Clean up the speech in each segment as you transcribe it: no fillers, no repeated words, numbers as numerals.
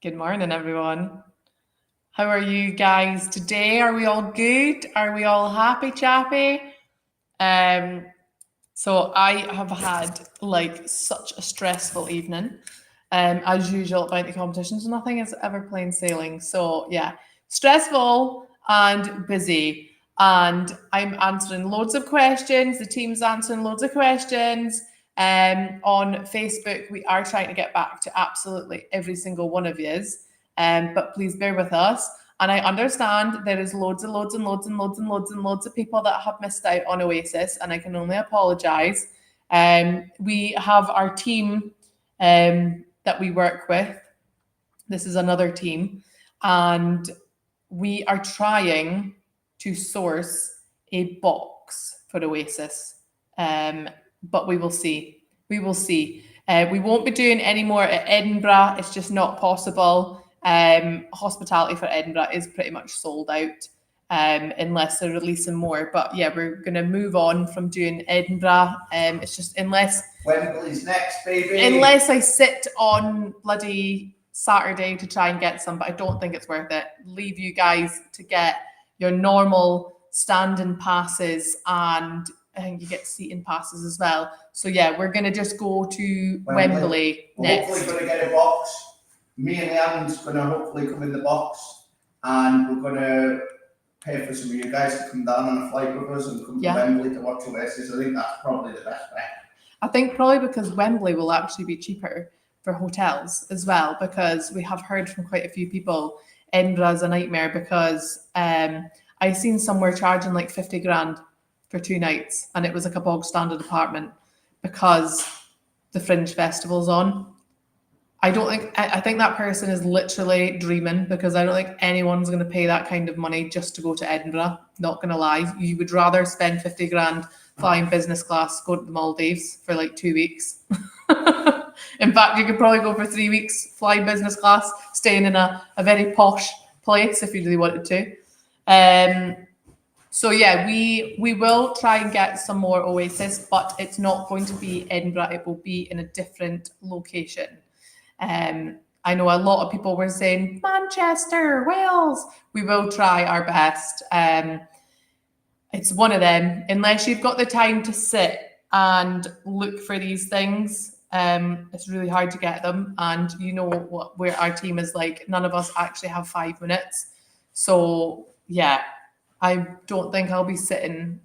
Good morning, everyone. How are you guys today? Are we all good? Are we all happy chappy? So I have had such a stressful evening. As usual about the competitions, nothing is ever plain sailing. So yeah, stressful and busy. And I'm answering loads of questions. The team's answering loads of questions. On Facebook, we are trying to get back to absolutely every single one of yous. But please bear with us. And I understand there is loads and loads and loads and loads and loads and loads of people that have missed out on Oasis, and I can only apologise. We have our team that we work with. This is another team, and we are trying to source a box for Oasis. But we will see. We will see. We won't be doing any more at Edinburgh. It's just not possible. Hospitality for Edinburgh is pretty much sold out, unless they're releasing more. But yeah, we're going to move on from doing Edinburgh. It's just unless Wembley's next, baby. Unless I sit on bloody Saturday to try and get some, but I don't think it's worth it. Leave you guys to get your normal standing passes, and I think you get seating passes as well. So yeah, we're going to just go to Wembley next. Hopefully going to get a box. Me and Leanne's going to hopefully come in the box, and we're going to pay for some of you guys to come down on a flight with us and come to Wembley to watch Oasis. I think that's probably the best bet. I think probably because Wembley will actually be cheaper for hotels as well, because we have heard from quite a few people Edinburgh's a nightmare, because I seen somewhere charging like 50 grand for 2 nights, and it was like a bog standard apartment because the Fringe Festival's on. I think that person is literally dreaming, because I don't think anyone's going to pay that kind of money just to go to Edinburgh. Not going to lie. You would rather spend 50 grand flying business class, go to the Maldives for like 2 weeks. In fact, you could probably go for 3 weeks flying business class, staying in a very posh place if you really wanted to. So yeah, we will try and get some more Oasis, but it's not going to be Edinburgh. It will be in a different location. I know a lot of people were saying Manchester, Wales. We will try our best. It's one of them. Unless you've got the time to sit and look for these things, it's really hard to get them. And you know where our team is like. None of us actually have 5 minutes. So yeah, I don't think I'll be sitting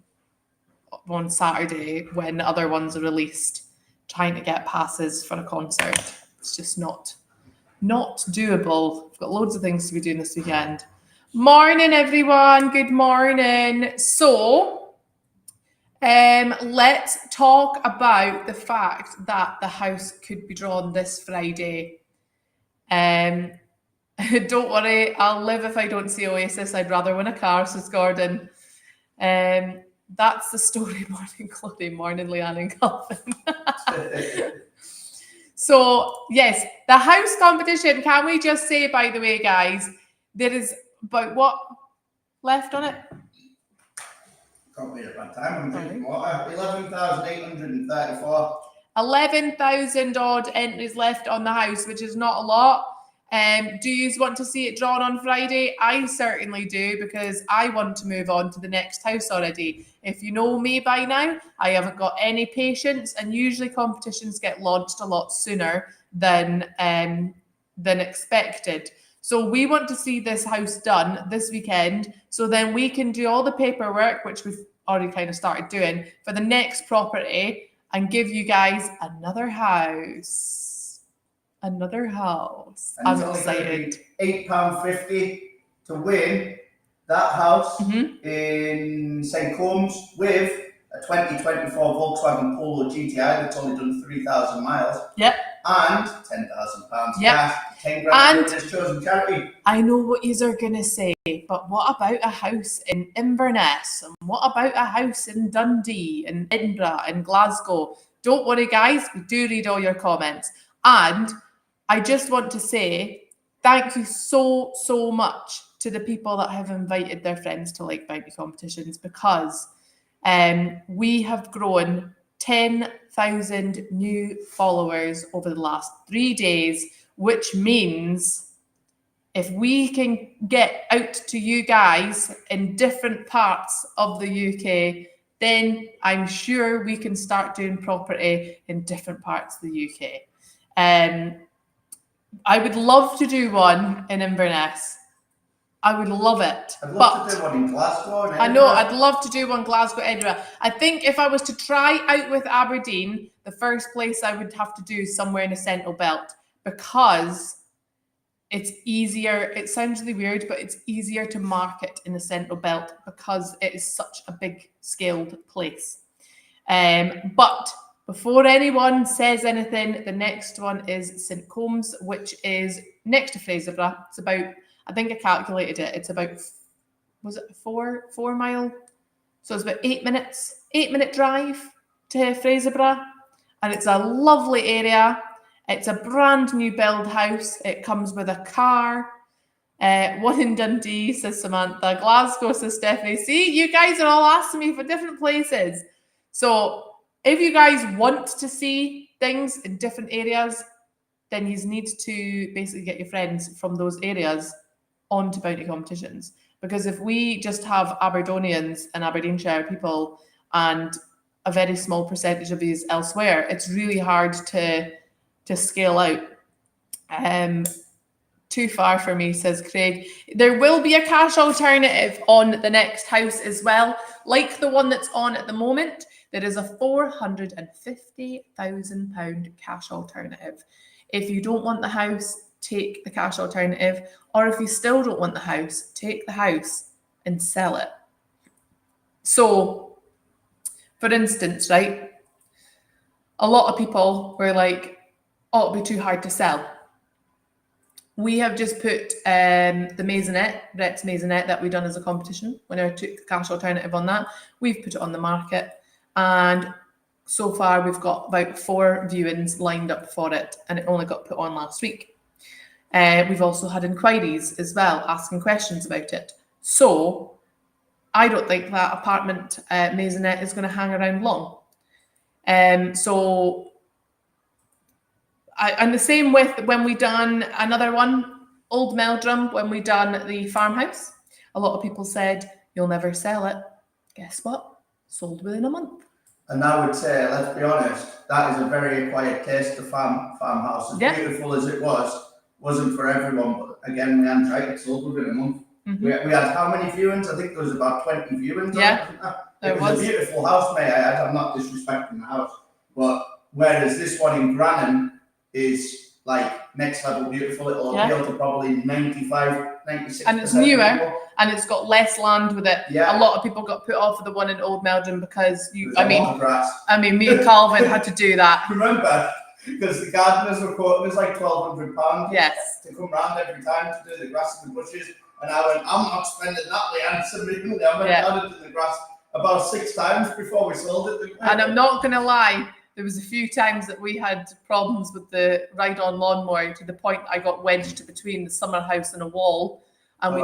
on Saturday when the other ones are released trying to get passes for a concert. It's just not doable. I've got loads of things to be doing this weekend. Morning, everyone. Good morning. So, let's talk about the fact that the house could be drawn this Friday. Don't worry, I'll live if I don't see Oasis. I'd rather win a car, says Gordon. That's the story. Morning, Chloe. Morning, Leanne and Calvin. So, yes, the house competition, can we just say, by the way, guys, there is about what left on it? Can't be a bad time. I'm drinking water. 11,834. 11,000 odd entries left on the house, which is not a lot. Do you want to see it drawn on Friday? I certainly do, because I want to move on to the next house already. If you know me by now, I haven't got any patience, and usually competitions get launched a lot sooner than expected. So we want to see this house done this weekend, so then we can do all the paperwork, which we've already kind of started doing, for the next property, and give you guys another house. Another house. And I'm excited. £8.50 to win that house in St. Combs with a 2024 Volkswagen Polo GTI that's only done 3,000 miles. Yep. And £10,000 yep. cash. 10 grand for this chosen charity. I know what you are going to say, but what about a house in Inverness? And what about a house in Dundee, and Edinburgh, and Glasgow? Don't worry, guys. We do read all your comments. And I just want to say thank you so much to the people that have invited their friends to Like Bounty competitions, because we have grown 10,000 new followers over the last 3 days, which means if we can get out to you guys in different parts of the UK, then I'm sure we can start doing property in different parts of the UK. I would love to do one in Inverness. I would love it. I'd love to do one in Glasgow. And I know, Edinburgh. I'd love to do one Glasgow, Edinburgh. I think if I was to try out with Aberdeen, the first place I would have to do is somewhere in the Central Belt, because it's easier. It sounds really weird, but it's easier to market in the Central Belt because it is such a big scaled place. But before anyone says anything, the next one is St Combs, which is next to Fraserburgh. It's about, I think I calculated it, it's about, was it 4 mile? So it's about 8 minute drive to Fraserburgh. And it's a lovely area. It's a brand new build house. It comes with a car. One in Dundee, says Samantha. Glasgow, says Stephanie. See, you guys are all asking me for different places. So if you guys want to see things in different areas, then you need to basically get your friends from those areas onto bounty competitions. Because if we just have Aberdonians and Aberdeenshire people and a very small percentage of these elsewhere, it's really hard to scale out. Too far for me, says Craig. There will be a cash alternative on the next house as well, like the one that's on at the moment. There is a £450,000 cash alternative. If you don't want the house, take the cash alternative. Or if you still don't want the house, take the house and sell it. So, for instance, right, a lot of people were like, oh, it'll be too hard to sell. We have just put the Maisonette, Brett's Maisonette that we done as a competition. When I took the cash alternative on that, we've put it on the market. And so far we've got about 4 viewings lined up for it, and it only got put on last week. We've also had inquiries as well, asking questions about it. So I don't think that apartment Maisonette is going to hang around long. And the same with when we done another one, Old Meldrum, when we done the farmhouse. A lot of people said, you'll never sell it. Guess what? Sold within a month. And I would say, let's be honest, that is a very acquired taste, the farmhouse. As beautiful as it wasn't for everyone. But again, we hadn't tried it, sold within a month. Mm-hmm. We had how many viewings? I think there was about 20 viewings. Yeah, it was a beautiful house, may I add. I'm not disrespecting the house. But whereas this one in Granham is like next level beautiful, it'll appeal to probably 95, 96%. And it's newer, and it's got less land with it. Yeah. A lot of people got put off of the one in Old Meldrum because me and Calvin had to do that. Remember, because the gardeners were quoting us like £1,200 to come round every time to do the grass and the bushes. And I went, I'm not spending that land. Somebody I went down into the grass about 6 times before we sold it. And I'm not going to lie, there was a few times that we had problems with the ride-on lawnmower to the point I got wedged between the summer house and a wall, and we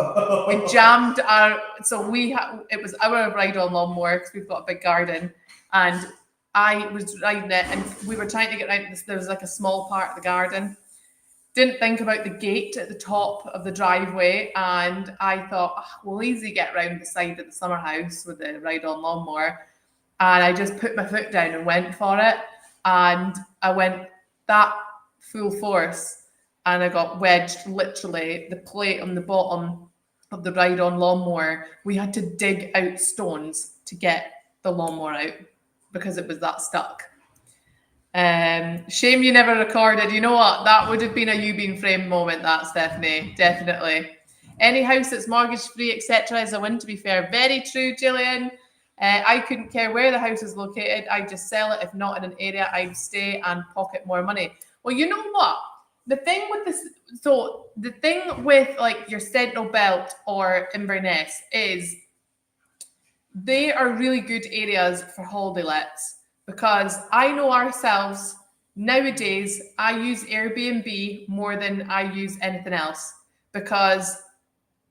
jammed our. So it was our ride-on lawnmower because we've got a big garden, and I was riding it, and we were trying to get around this. There was like a small part of the garden. Didn't think about the gate at the top of the driveway, and I thought, we'll easily get around the side of the summer house with the ride-on lawnmower. And I just put my foot down and went for it. And I went that full force. And I got wedged, literally, the plate on the bottom of the ride-on lawnmower. We had to dig out stones to get the lawnmower out because it was that stuck. Shame you never recorded. You know what? That would have been a you being framed moment, that, Stephanie. Definitely. Any house that's mortgage-free, etc. is a win, to be fair. Very true, Gillian. I couldn't care where the house is located. I'd just sell it. If not in an area, I'd stay and pocket more money. Well, you know what? The thing with this, so the thing with like your Central Belt or Inverness is they are really good areas for holiday lets, because I know ourselves nowadays, I use Airbnb more than I use anything else, because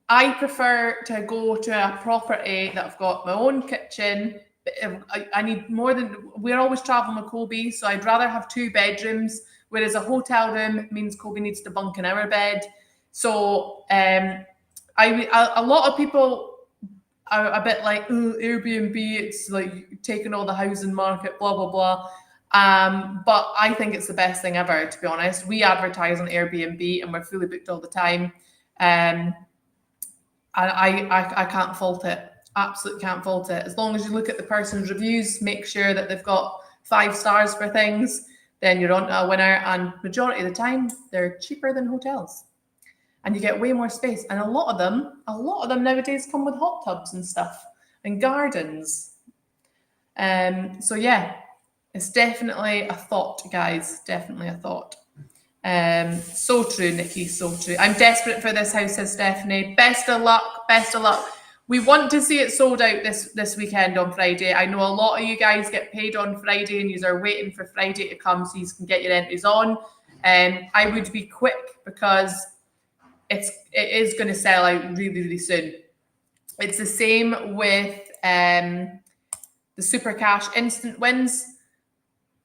I prefer to go to a property that I've got my own kitchen. I need more than, we're always traveling with Colby, so I'd rather have 2 bedrooms, whereas a hotel room means Colby needs to bunk in our bed. So a lot of people are a bit like, Airbnb, it's like taking all the housing market, blah, blah, blah. But I think it's the best thing ever, to be honest. We advertise on Airbnb and we're fully booked all the time. And I can't fault it. Absolutely can't fault it. As long as you look at the person's reviews, make sure that they've got 5 stars for things, then you're on to a winner. And majority of the time, they're cheaper than hotels. And you get way more space. And a lot of them nowadays come with hot tubs and stuff and gardens. So yeah, it's definitely a thought, guys. Definitely a thought. So true, Nikki, so true. I'm desperate for this house, says Stephanie. Best of luck, best of luck. We want to see it sold out this weekend on Friday. I know a lot of you guys get paid on Friday and you are waiting for Friday to come so you can get your entries on. I would be quick because it is going to sell out really, really soon. It's the same with the Super Cash instant wins.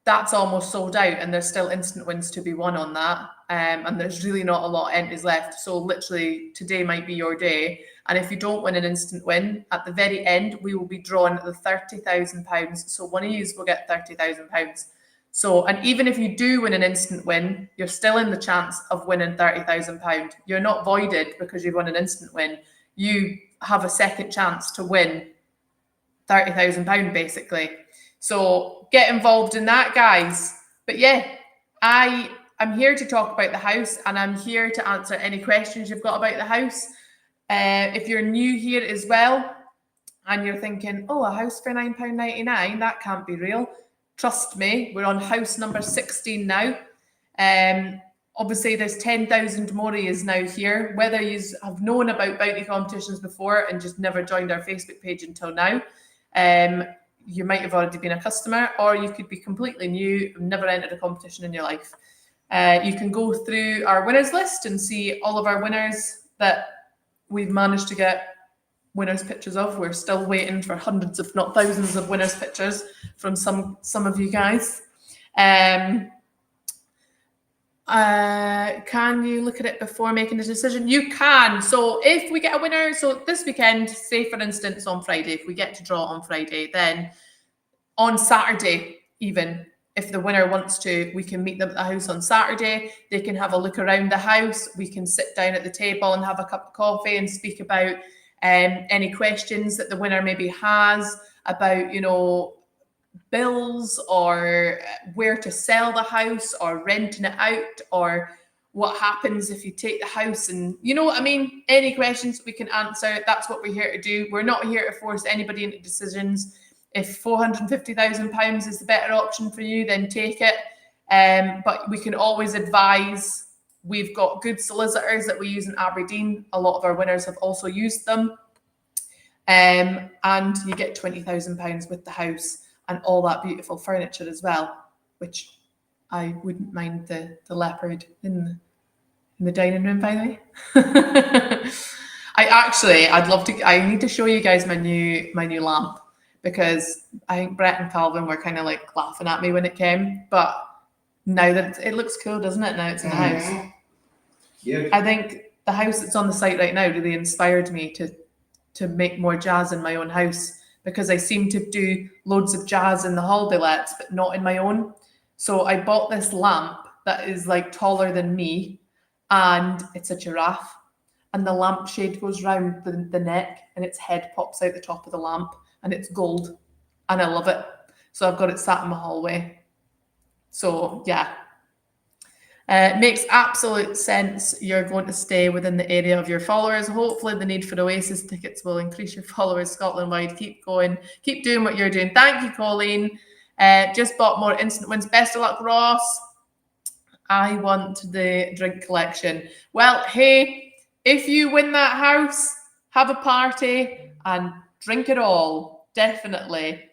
That's almost sold out and there's still instant wins to be won on that. And there's really not a lot of entries left. So literally today might be your day. And if you don't win an instant win, at the very end, we will be drawn the £30,000. So one of you will get £30,000. So, and even if you do win an instant win, you're still in the chance of winning £30,000. You're not voided because you've won an instant win. You have a second chance to win £30,000 basically. So get involved in that, guys. But yeah, I'm here to talk about the house and I'm here to answer any questions you've got about the house. If you're new here as well and you're thinking, oh, a house for £9.99, that can't be real. Trust me, we're on house number 16 now. Obviously, there's 10,000 more of yous now here. Whether you have known about bounty competitions before and just never joined our Facebook page until now, you might have already been a customer, or you could be completely new and never entered a competition in your life. You can go through our winners list and see all of our winners that we've managed to get winners pictures of. We're still waiting for hundreds, if not thousands, of winners pictures from some of you guys. Can you look at it before making a decision? You can. So if we get a winner, so this weekend, say for instance on Friday, if we get to draw on Friday, then on Saturday, even if the winner wants to, we can meet them at the house on Saturday. They can have a look around the house. We can sit down at the table and have a cup of coffee and speak about any questions that the winner maybe has about, you know, bills or where to sell the house or renting it out, or what happens if you take the house, and you know what I mean? Any questions we can answer. That's what we're here to do. We're not here to force anybody into decisions. If £450,000 is the better option for you, then take it. But we can always advise. We've got good solicitors that we use in Aberdeen. A lot of our winners have also used them. And you get £20,000 with the house and all that beautiful furniture as well, which I wouldn't mind the leopard in the dining room, by the way. I'd love to. I need to show you guys my new lamp, because I think Brett and Calvin were kind of like laughing at me when it came, but now that it looks cool, doesn't it? Now it's in the house. Yeah. I think the house that's on the site right now really inspired me to make more jazz in my own house, because I seem to do loads of jazz in the holiday lets, but not in my own. So I bought this lamp that is like taller than me, and it's a giraffe, and the lampshade goes round the neck and its head pops out the top of the lamp, and it's gold, and I love it. So I've got it sat in my hallway. So yeah, makes absolute sense. You're going to stay within the area of your followers. Hopefully the need for Oasis tickets will increase your followers Scotland-wide. Keep going. Keep doing what you're doing. Thank you, Colleen. Just bought more instant wins. Best of luck, Ross. I want the drink collection. Well, hey, if you win that house, have a party and drink it all. Definitely.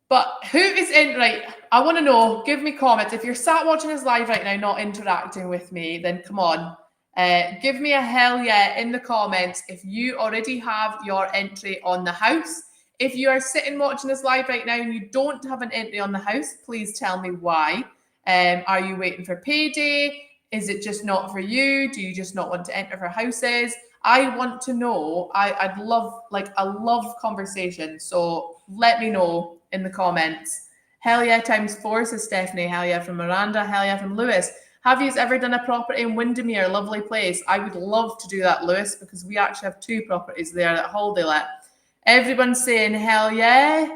But who is in, right, I want to know, give me comments. If you're sat watching us live right now, not interacting with me, then come on. Give me a hell yeah in the comments if you already have your entry on the house. If you are sitting watching us live right now and you don't have an entry on the house, please tell me why. Are you waiting for payday? Is it just not for you? Do you just not want to enter for houses? I want to know. I love conversation. So let me know in the comments. Hell yeah ×4, says Stephanie. Hell yeah from Miranda. Hell yeah from Lewis. Have you ever done a property in Windermere? Lovely place. I would love to do that, Lewis, because we actually have 2 properties there at holiday let. Everyone's saying hell yeah.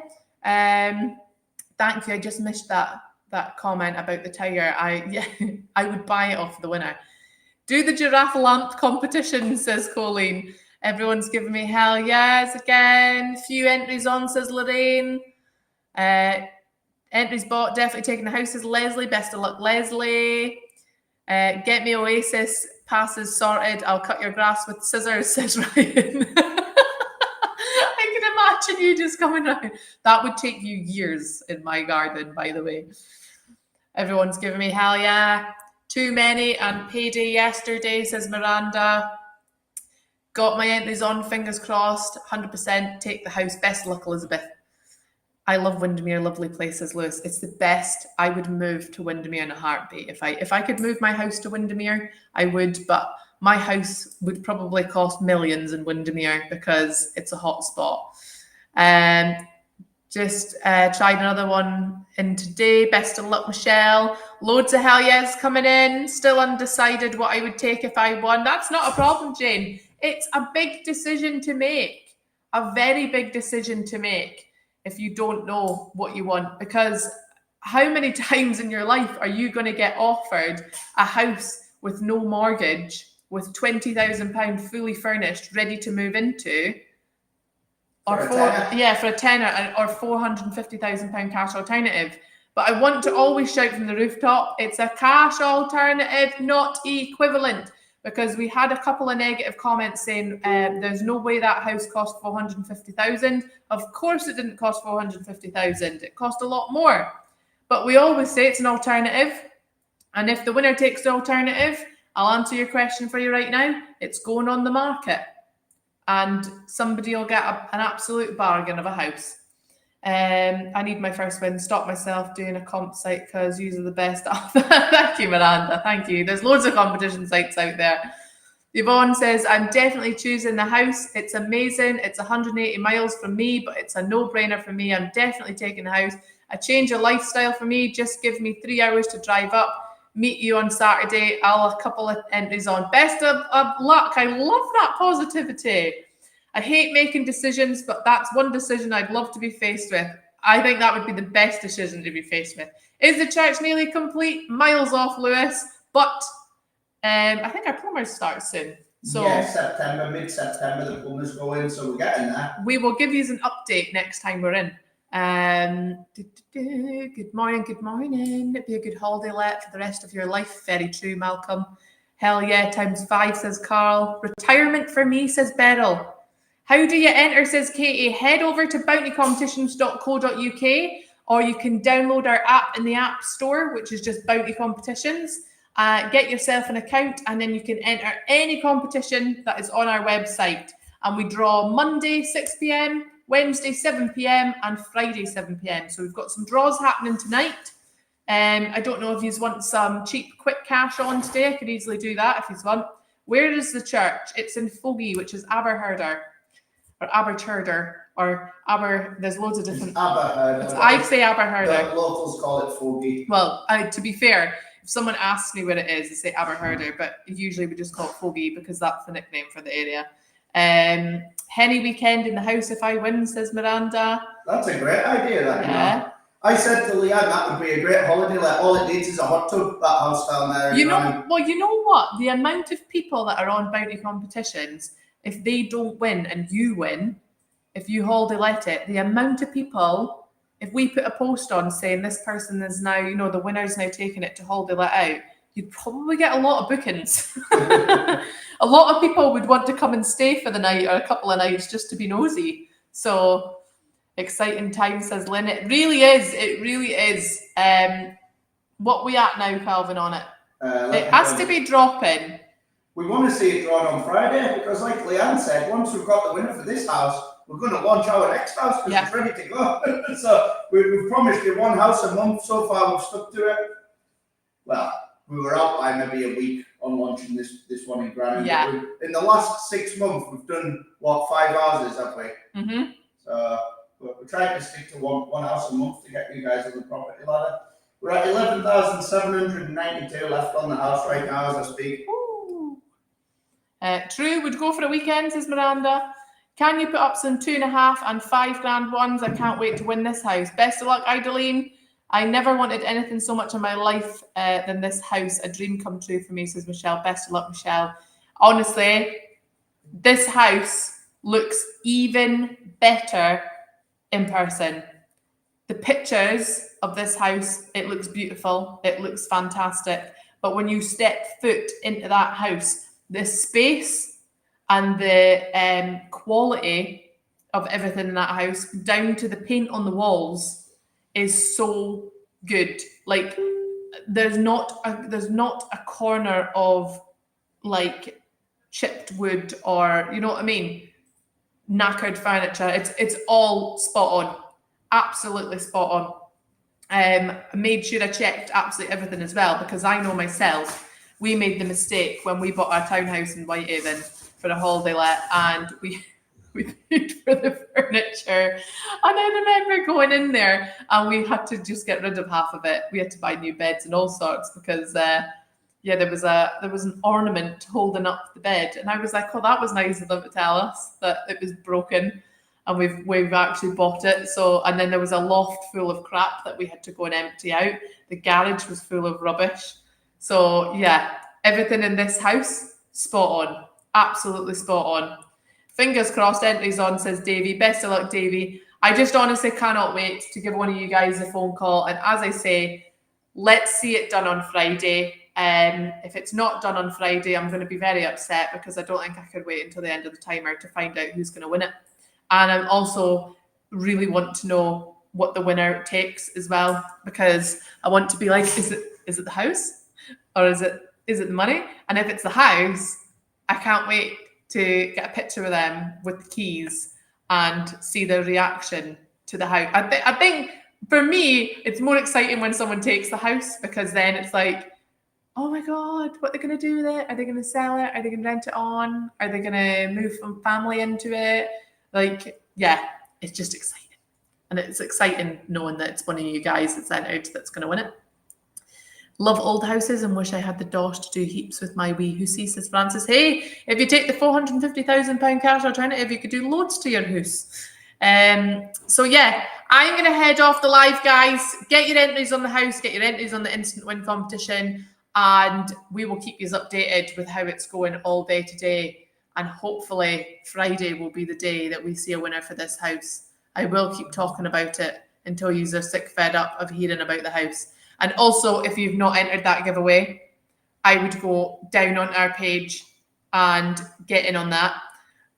Thank you. I just missed that comment about the tire. I would buy it off the winner. Do the giraffe lamp competition, says Colleen. Everyone's giving me hell yes again. Few entries on, says Lorraine. Entries bought, definitely taking the house, says Leslie. Best of luck, Leslie. Get me Oasis passes sorted. I'll cut your grass with scissors, says Ryan. I can imagine you just coming around. That would take you years in my garden, by the way. Everyone's giving me hell yeah. Too many and payday yesterday, says Miranda. Got my entries on, fingers crossed. 100% take the house. Best of luck, Elizabeth. I love Windermere, lovely places, Lewis. It's the best. I would move to Windermere in a heartbeat. If I could move my house to Windermere, I would, but my house would probably cost millions in Windermere because it's a hot spot. Just tried another one in today. Best of luck, Michelle. Loads of hell yes coming in. Still undecided what I would take if I won. That's not a problem, Jane. It's a big decision to make. A very big decision to make if you don't know what you want. Because how many times in your life are you going to get offered a house with no mortgage, with £20,000 fully furnished, ready to move into? For a tenner, or £450,000 cash alternative. But I want to always shout from the rooftop, it's a cash alternative, not equivalent. Because we had a couple of negative comments saying there's no way that house cost $450,000. Of course it didn't cost $450,000. It cost a lot more. But we always say it's an alternative. And if the winner takes the alternative, I'll answer your question for you right now. It's going on the market. And somebody will get an absolute bargain of a house. I need my first win. Stop myself doing a comp site because you're the best. Thank you, Miranda. Thank you. There's loads of competition sites out there. Yvonne says, I'm definitely choosing the house. It's amazing. It's 180 miles from me, but it's a no-brainer for me. I'm definitely taking the house. A change of lifestyle for me. Just give me 3 hours to drive up. Meet you on Saturday. I'll have a couple of entries on. Best of luck. I love that positivity. I hate making decisions, but that's one decision I'd love to be faced with. I think that would be the best decision to be faced with. Is the church nearly complete? Miles off, Lewis. But I think our plumbers start soon. So yeah, September, mid-September, the plumbers go in, so we're getting there. We will give you an update next time we're in. Good morning, good morning. It'd be a good holiday let for the rest of your life. Very true, Malcolm. Hell yeah, ×5, says Carl. Retirement for me, says Beryl. How do you enter, says Katie? Head over to bountycompetitions.co.uk, or you can download our app in the App Store, which is just Bounty Competitions. Get yourself an account, and then you can enter any competition that is on our website. And we draw Monday, 6 p.m, Wednesday, 7 p.m, and Friday, 7 p.m. So we've got some draws happening tonight. I don't know if you want some cheap, quick cash on today. I could easily do that if you want. Where is the church? It's in Fogey, which is Aberherder. Or Aberchurder, or there's loads of different. Aberherder. I say Aberherder. The locals call it Fogey. Well, to be fair, if someone asks me where it is, they say Aberherder, but usually we just call it Fogey because that's the nickname for the area. Henny weekend in the house if I win, says Miranda. That's a great idea, that, yeah. You know. I said to Leanne that would be a great holiday. Like all it needs is a hot tub, that house down there. You know what? The amount of people that are on bounty competitions, if they don't win and you win, if you holiday let it, the amount of people, if we put a post on saying this person is now, the winner's now taking it to holiday let out, you'd probably get a lot of bookings. A lot of people would want to come and stay for the night or a couple of nights just to be nosy. So exciting time, says Lynn. It really is. It really is. What we at now, Calvin, on it? It has to be dropping. We want to see it drawn on Friday because, like Leanne said, once we've got the winner for this house, we're going to launch our next house because it's ready to go. So we've promised you one house a month. So far, we've stuck to it. Well, we were out by maybe a week on launching this one in Grannon. Yeah. In the last 6 months, we've done, 5 houses, have we? Mm-hmm. So we're trying to stick to one house a month to get you guys on the property ladder. We're at 11,792 left on the house right now as I speak. True, would go for a weekend, says Miranda. Can you put up some 2.5 and 5 grand ones? I can't wait to win this house. Best of luck, Idalene. I never wanted anything so much in my life than this house. A dream come true for me, says Michelle. Best of luck, Michelle. Honestly, this house looks even better in person. The pictures of this house, it looks beautiful. It looks fantastic. But when you step foot into that house, the space and the quality of everything in that house, down to the paint on the walls, is so good. Like there's not a corner of like chipped wood or, you know what I mean, knackered furniture. It's all spot on, absolutely spot on. I made sure I checked absolutely everything as well, because I know myself, we made the mistake when we bought our townhouse in Whitehaven for a holiday let, and we paid for the furniture, and I remember going in there and we had to just get rid of half of it. We had to buy new beds and all sorts because there was an ornament holding up the bed, and I was like, oh, that was nice of them to tell us that it was broken, and we've actually bought it. So, and then there was a loft full of crap that we had to go and empty out. The garage was full of rubbish. So yeah, everything in this house, spot on, absolutely spot on. Fingers crossed, entries on, says Davey. Best of luck, Davey. I just honestly cannot wait to give one of you guys a phone call. And as I say, let's see it done on Friday. If it's not done on Friday, I'm going to be very upset, because I don't think I could wait until the end of the timer to find out who's going to win it. And I also really want to know what the winner takes as well, because I want to be like, is it the house, or is it the money? And if it's the house, I can't wait to get a picture of them with the keys and see their reaction to the house. I think for me, it's more exciting when someone takes the house, because then it's like, oh my God, what are they going to do with it? Are they going to sell it? Are they going to rent it on? Are they going to move from family into it? Like, yeah, it's just exciting. And it's exciting knowing that it's one of you guys that's entered that's going to win it. Love old houses and wish I had the dosh to do heaps with my wee hussy, says Francis. Hey, if you take the £450,000 cash alternative, you could do loads to your house. So yeah, I'm going to head off the live, guys. Get your entries on the house, get your entries on the instant win competition, and we will keep you updated with how it's going all day today. And hopefully Friday will be the day that we see a winner for this house. I will keep talking about it until you are sick fed up of hearing about the house. And also, if you've not entered that giveaway, I would go down on our page and get in on that.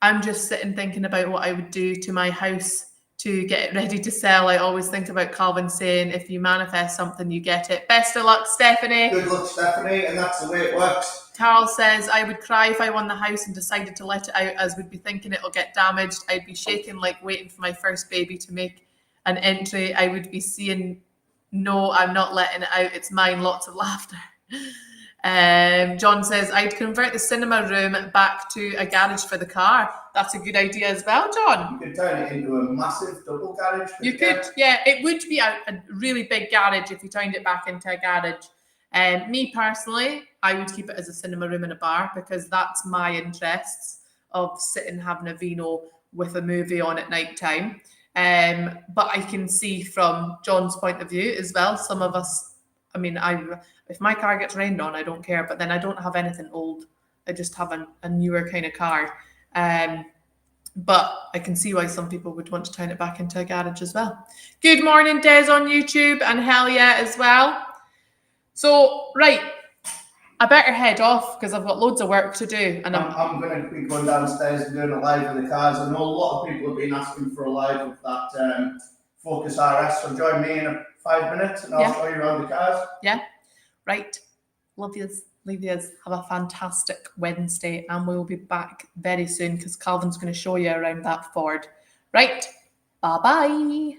I'm just sitting thinking about what I would do to my house to get it ready to sell. I always think about Calvin saying, if you manifest something, you get it. Best of luck, Stephanie. Good luck, Stephanie, and that's the way it works. Carl says, I would cry if I won the house and decided to let it out, as would be thinking it'll get damaged. I'd be shaking like waiting for my first baby to make an entry. I would be seeing, no, I'm not letting it out. It's mine. Lots of laughter. John says, I'd convert the cinema room back to a garage for the car. That's a good idea as well, John. You could turn it into a massive double garage. You could, yeah. It would be a really big garage if you turned it back into a garage. Me personally, I would keep it as a cinema room and a bar, because that's my interests of sitting having a vino with a movie on at night time. But I can see from John's point of view as well, some of us, I mean, if my car gets rained on, I don't care, but then I don't have anything old. I just have a newer kind of car. But I can see why some people would want to turn it back into a garage as well. Good morning, Des on YouTube, and hell yeah as well. So, right, I better head off because I've got loads of work to do. And I'm going to be going downstairs and doing a live with the cars. I know a lot of people have been asking for a live with that Focus RS, so join me in 5 minutes and I'll show you around the cars. Yeah, right. Love yous. Leave yous. Have a fantastic Wednesday, and we'll be back very soon because Calvin's going to show you around that Ford. Right, bye-bye.